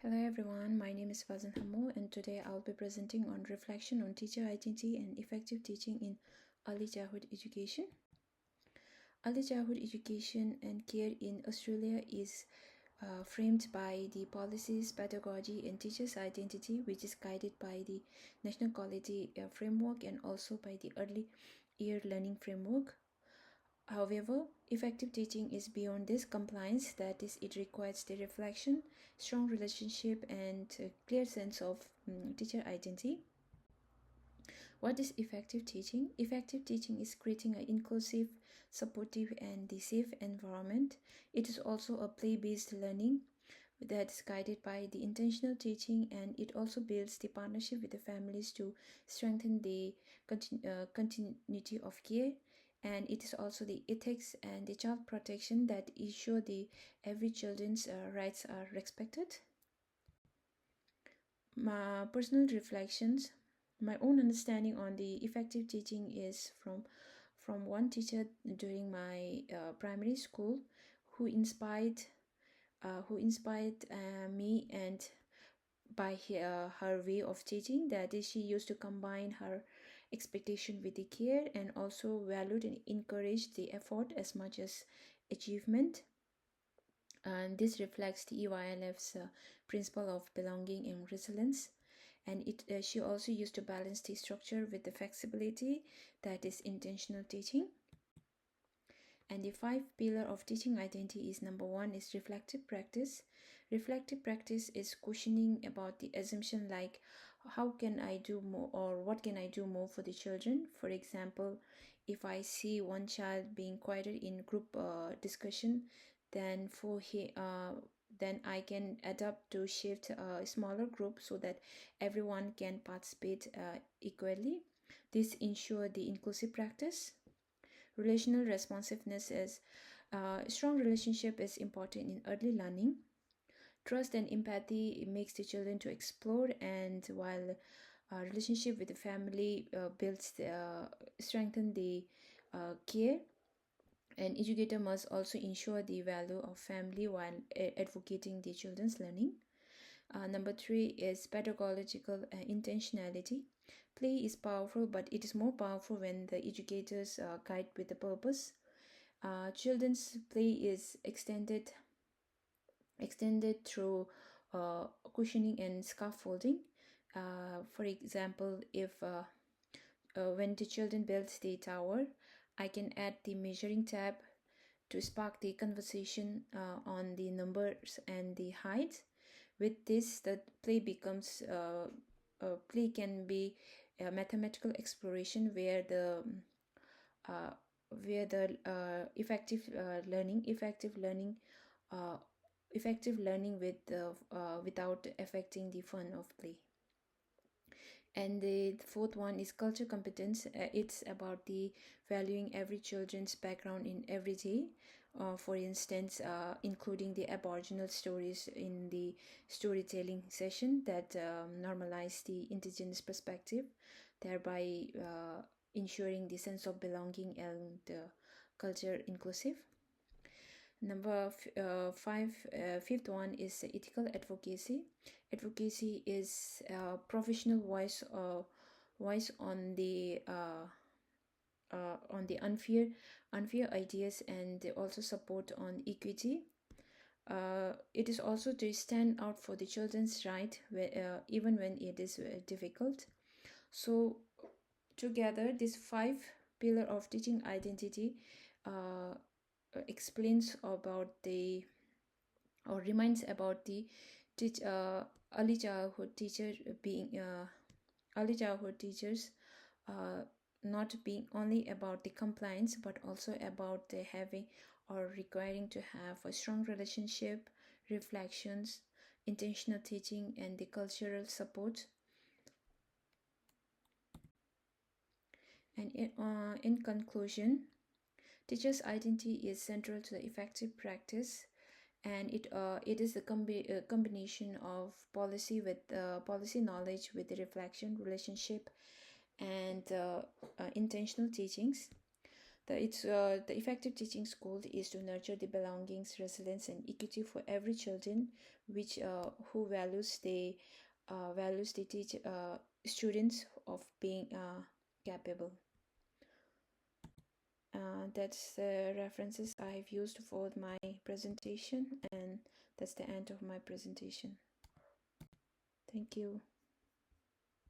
Hello everyone, my name is Fazan Hamo and today I'll be presenting on reflection on teacher identity and effective teaching in early childhood education. Early childhood education and care in Australia is framed by the policies, pedagogy and teachers' identity, which is guided by the National Quality Framework and also by the Early Year Learning Framework. However, effective teaching is beyond this compliance, that is, it requires the reflection, strong relationship, and clear sense of teacher identity. What is effective teaching? Effective teaching is creating an inclusive, supportive, and the safe environment. It is also a play-based learning that is guided by the intentional teaching, and it also builds the partnership with the families to strengthen the continuity of care. And it is also the ethics and the child protection that ensure the every children's rights are respected. My personal reflections, my own understanding on the effective teaching is from one teacher during my primary school who inspired me, and by her way of teaching, that is, she used to combine her expectation with the care and also valued and encouraged the effort as much as achievement. And this reflects the EYLF's principle of belonging and resilience. And she also used to balance the structure with the flexibility, that is intentional teaching. And the five pillar of teaching identity is: number one is reflective practice. Reflective practice is questioning about the assumption like how can I do more or what can I do more for the children. For example, if I see one child being quieter in group discussion, then then I can adapt to shift a smaller group so that everyone can participate equally. This ensure the inclusive practice. Relational responsiveness is strong relationship is important in early learning. Trust and empathy makes the children to explore, and while relationship with the family builds strengthen the care. An educator must also ensure the value of family while advocating the children's learning. Number three is pedagogical intentionality. Play is powerful, but it is more powerful when the educators guide with the purpose. Children's play is extended through cushioning and scaffolding. For example, if when the children build the tower, I can add the measuring tab to spark the conversation on the numbers and the height. With this, the play becomes play can be a mathematical exploration where the effective learning uh, effective learning without affecting the fun of play. And the fourth one is culture competence. It's about the valuing every children's background in every day. For instance, including the Aboriginal stories in the storytelling session that normalize the indigenous perspective, thereby ensuring the sense of belonging and culture inclusive. Fifth one is ethical advocacy. Advocacy is professional voice on the unfair ideas, and also support on equity. It is also to stand out for the children's right, even when it is difficult. So together, these five pillar of teaching identity explains about the or reminds about the early childhood teacher being early childhood teachers not being only about the compliance but also about the having or requiring to have a strong relationship, reflections, intentional teaching, and the cultural support. And in conclusion, teacher's identity is central to the effective practice, and it is a combination of policy knowledge with the reflection, relationship, and intentional teachings. The effective teaching school is to nurture the belongings, resilience, and equity for every children, which who values they teach students of being capable. That's the references I've used for my presentation, and that's the end of my presentation. Thank you.